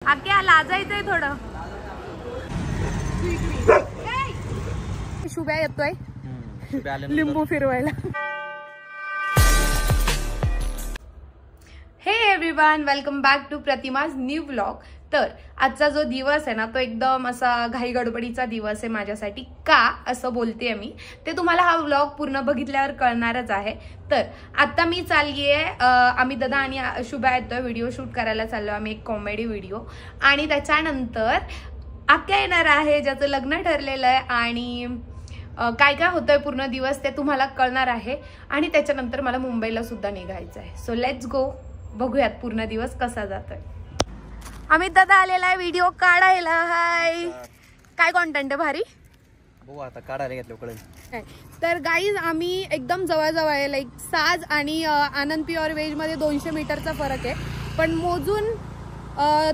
आक्या लाजायचंय थोडं. शुभ्या येतोय लिंबू फिरवायला. Hey everyone, welcome back to प्रतिमाज न्यू व्लॉग. तर आजचा जो दिवस आहे ना तो एकदम असा घाई गडबडीचा दिवस आहे माझ्यासाठी. का असं बोलते मी ते तुम्हाला हा व्लॉग पूर्ण बघितल्यावर कळणारच आहे. तर आता मी चालली आहे, आम्ही दादा आणि शुभा येतोय, व्हिडिओ शूट करायला चाललो आम्ही, एक कॉमेडी व्हिडिओ. आणि त्याच्यानंतर आक्या येणार आहे ज्याचं लग्न ठरलेलं आहे आणि काय काय होतंय पूर्ण दिवस ते तुम्हाला कळणार आहे. आणि त्याच्यानंतर मला मुंबईला सुद्धा निघायचं आहे. सो लेट्स गो, बघूयात पूर्ण दिवस कसा जातोय. अमित दादा आलेला आहे व्हिडिओ काढायला. हाय, काय कॉन्टेंट आहे भारी बघू आता काढायला घेतलं कळेल. तर गाईज आम्ही एकदम जवळ आहे, लाईक साज आणि आनंद प्युअर व्हेज मध्ये 200 मीटरचा फरक आहे. पण मोजून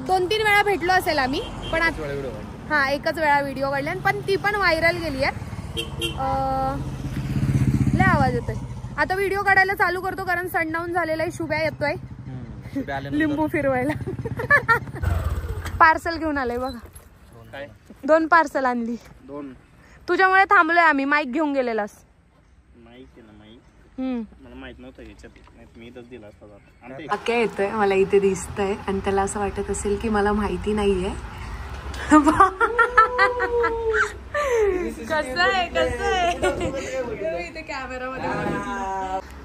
2-3 वेळा भेटलो असेल आम्ही. पण हा एकच वेळा व्हिडिओ काढला, पण ती पण व्हायरल गेली आहे. लय आवाज येतोय. आता व्हिडिओ काढायला चालू करतो कारण सनडाऊन झालेला आहे. शुभ्या येतोय लिंबू फिरवायला. पार्सल घेऊन आलंय बघा. 2 पार्सल आणली. तुझ्यामुळे थांबलोय आम्ही. माईक घेऊन गेलेलास. मला माहित नव्हतं याच्यात, मी इथंच दिला असता. आक्या येतोय, मला इथे दिसतंय आणि त्याला असं वाटत असेल की मला माहिती नाहीये. कसं आहे इथे कॅमेरामध्ये.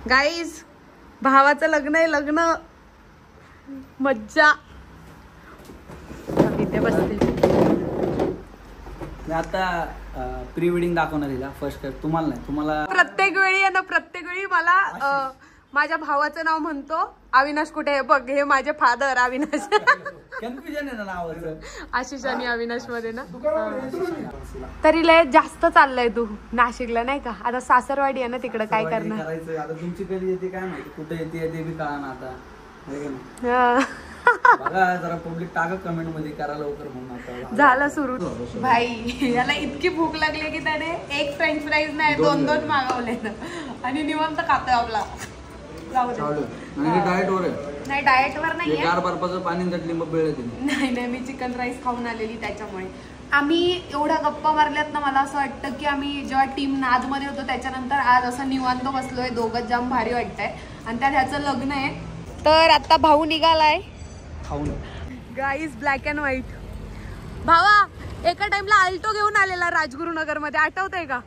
गाईज भावाचं लग्न आहे, लग्न मज्जा. इथे बसते आता प्री वेडिंग दाखवणार हिला फर्स्ट. तुम्हाला नाही, तुम्हाला प्रत्येक वेळी आहे ना, प्रत्येक वेळी मला माझ्या भावाचं नाव म्हणतो. अविनाश कुठे आहे बघ, हे माझे फादर अविनाश. कन्फ्युजन आहे ना नावाचं. आशिष आणि अविनाश मध्ये ना. तरी लय जास्त चाललंय तू नाशिकला नाही का. आता सासरवाडी आहे ना तिकडे, काय करणार. आता तुमची कधी येते काय माहिती, कुठे येते ते बी कळा ना आता. बघा जरा पब्लिक टाका कमेंट मध्ये, करा लवकर म्हणून. झालं सुरू. भाई याला इतकी भूक लागली की त्याने एक फ्रेंच फ्राईज नाही 2-2 मागवले आणि निवांत खातोय आपला. डाएट वर नाही, डाएट वर नाहीये. बर्फाचं पाणी नाही, मी चिकन राईस खाऊन आलेली त्याच्यामुळे. आम्ही एवढ्या गप्पा मारल्यात ना, मला असं वाटतं की आम्ही जेव्हा टीम नाद मध्ये होतो त्याच्यानंतर आज असं निवांत बसलोय दोघं. जाम भारी वाटतंय. आणि त्यात ह्याचं लग्न आहे. तर आता भाऊ निघालाय गाईज, ब्लॅक अँड व्हाईट. भावा एका टाइमला आल्टो घेऊन आलेला राजगुरुनगर मध्ये, आठवतंय का.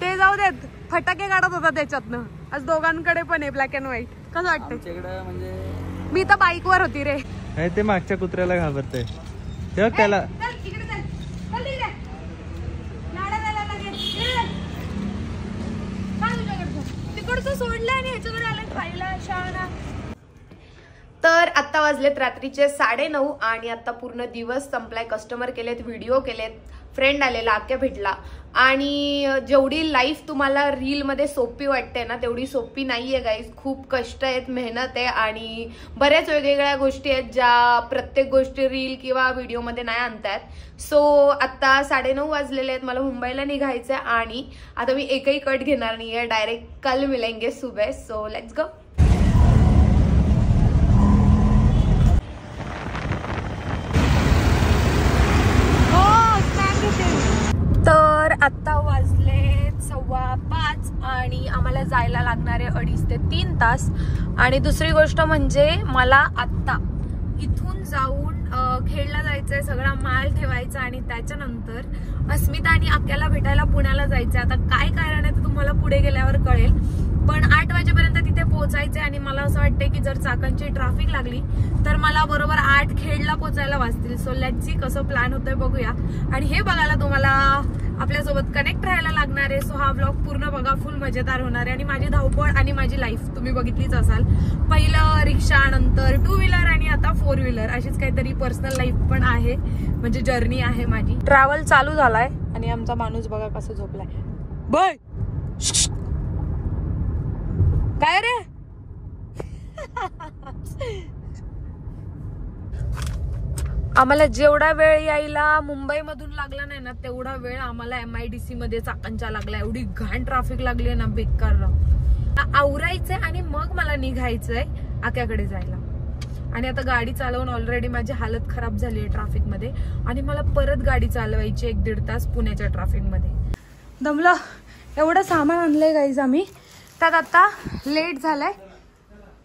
ते जाऊ देत, फटाके काढत होता त्याच्यातनं. आज दोघांकडे पण आहे ब्लॅक अँड व्हाईट. कसं वाटतं. म्हणजे मी तर बाईक वर होती रे. ते मागच्या कुत्र्याला घाबरतय तेव्हा त्याला. तिकडचं सोडलं आणि ह्याच्याकडे आलं ट्रायला शाळा. तर आता वाजलेत रात्रीचे 9:30 आणि आता पूर्ण दिवस संपलाय. कस्टमर केलेत, व्हिडिओ केलेत, फ्रेंड आलेला, आक्या भेटला. आणि जेवढी लाईफ तुम्हाला रील मध्ये सोपी वाटते ना तेवढी सोपी नाहीये गाईज. खूप कष्ट आहेत, मेहनत आहे आणि बऱ्याच वेगवेगळ्या गोष्टी आहेत ज्या प्रत्येक गोष्टी रील किंवा व्हिडिओ मध्ये नाही आणतात. सो आता 9:30 वाजलेले आहेत, मला मुंबईला निघायचंय आणि आता मी एकही कट घेणार नाहीये. डायरेक्ट कल मिलेंगे सुबह. So let's go. तर आता वाजले 5:15 आणि आम्हाला जायला लागणारे 2.5 ते 3 तास. आणि दुसरी गोष्ट म्हणजे मला आत्ता इथून जाऊन खेळला जायचंय, सगळा माल ठेवायचा आणि त्याच्यानंतर अस्मिता आणि आक्याला भेटायला पुण्याला जायचंय. आता काय कारण आहे ते तुम्हाला पुढे गेल्यावर कळेल. पण 8 वाजेपर्यंत तिथे पोहोचायचंय आणि मला असं वाटतंय की जर चाकणची ट्रॅफिक लागली तर मला बरोबर 8 खेळला पोहोचायला वाचतील. सो लेट्स सी कसं प्लॅन होतोय बघूया. आणि हे बघायला तुम्हाला आपल्यासोबत कनेक्ट राहायला लागणार आहे. सो हा ब्लॉग पूर्ण बघा, फुल मजेदार होणार आहे. आणि माझी धावपळ आणि माझी लाईफ तुम्ही बघितलीच असाल. पहिलं रिक्षा, नंतर 2 व्हीलर आणि आता 4 व्हीलर, अशीच काहीतरी पर्सनल लाईफ पण आहे, म्हणजे जर्नी आहे माझी. ट्रॅव्हल चालू झालाय आणि आमचा माणूस बघा कसं झोपलाय. बाय काय रे. आम्हाला जेवढा वेळ यायला मुंबईमधून लागला नाही ना तेवढा वेळ आम्हाला MIDC मध्ये चाकणच्या लागला. एवढी घाण ट्रॅफिक लागली ना, बेकार. आवरायचंय आणि मग मला निघायचंय आक्याकडे जायला. आणि आता गाडी चालवून ऑलरेडी माझी हालत खराब झाली आहे ट्रॅफिकमध्ये आणि मला परत गाडी चालवायची 1-1.5 तास पुण्याच्या ट्रॅफिकमध्ये. दमलं. एवढं सामान आणलंय गाईज आम्ही, त्यात आता लेट झालाय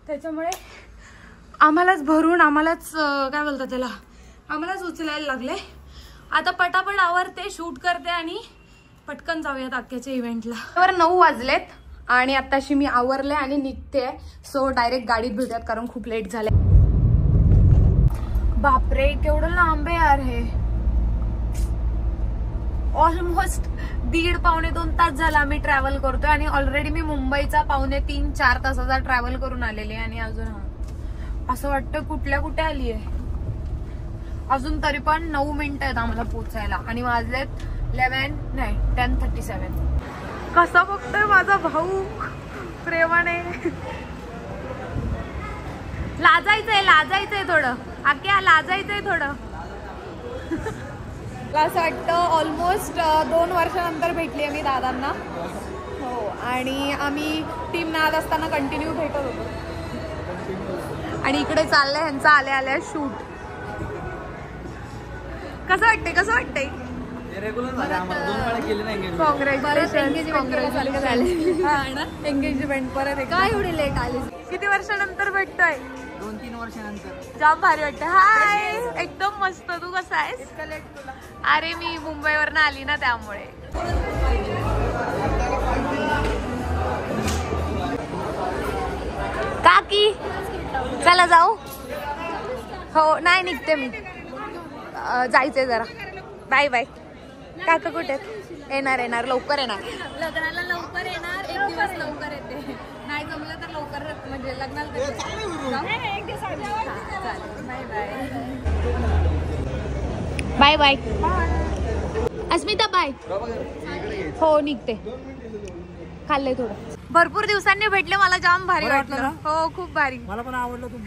त्याच्यामुळे आम्हालाच भरून आम्हालाच काय बोलतात त्याला आम्हालाच उचलायला लागले. आता पटापट आवरते, शूट करते आणि पटकन जाऊयात अख्ख्याच्या इव्हेंटला. तर 9 वाजलेत आणि आताशी मी आवरले आणि निघते. सो डायरेक्ट गाडीत भेटूयात कारण खूप लेट झाले. बापरे केवढं लांब आहे यार हे. ऑलमोस्ट 1.5-2 तास झाला आम्ही ट्रॅव्हल करतोय आणि ऑलरेडी मी मुंबईचा 3.5-4 तासाचा ट्रॅव्हल करून आलेली आणि अजून असं वाटतं कुठे आली आहे. अजून तरी पण 9 मिनिटं आहेत आम्हाला पोचायला आणि वाजलेत 10:37. कसा बघतोय माझा भाऊ प्रेमाने. लाजायचंय थोडं आख्या, लाजायचंय थोडं. असं वाटतं ऑलमोस्ट 2 वर्षानंतर भेटली आम्ही दादांना. हो आणि आम्ही टीम नाद असताना कंटिन्यू भेटत होतो आणि इकडे चाललंय ह्यांचा आल्या शूट. कसं वाटतंय एंगेजमेंट परत काय एवढे लेट आले. किती वर्षानंतर भेटतोय? 2-3 वर्षानंतर. जाम भारी वाटतं. हाय एकदम मस्त. तू कसा आहेस? इतका लेट तुला? अरे मी मुंबईवरनं आली ना त्यामुळे. काकी चला जाऊ. हो नाही निघते मी, जायचंय जरा. Bye bye. काका कुठे? येणार लवकर येणार. लग्नाला लवकर येणार, 1 दिवस लवकर येते. नाही जमलं तर लवकर म्हणजे लग्नाला. Bye bye. अस्मिता बाय. हो निघते. खाल्लंय थोडं. भरपूर दिवसांनी भेटले, मला जाम भारी वाटलं. हो खूप भारी. मला पण आवडलं. तू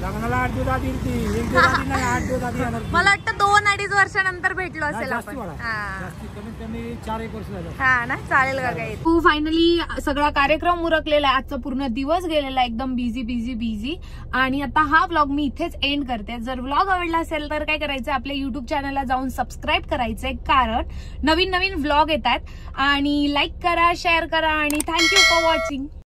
लग्नाला 8 दिवस आधी ती 1 दिवस आधी नाही 8 दिवस आधी येणार. मला वाटतं 2-2.5 वर्षानंतर भेटलो असेल आपण. कमीत कमी 4-1 वर्ष झालं. हा ना चालेल का काही. तू फायनली सगळा कार्यक्रम उरकलेला आहे. आजचा पूर्ण दिवस गेलेला आहे एकदम बिझी आणि आता हा व्लॉग मी इथेच एंड करते. जर व्लॉग आवडला असेल तर काय करायचं, आपल्या युट्यूब चॅनलला जाऊन सबस्क्राईब करायचंय कारण नवीन व्लॉग येतात. आणि लाईक करा, शेअर करा आणि थँक्यू फॉर वॉचिंग.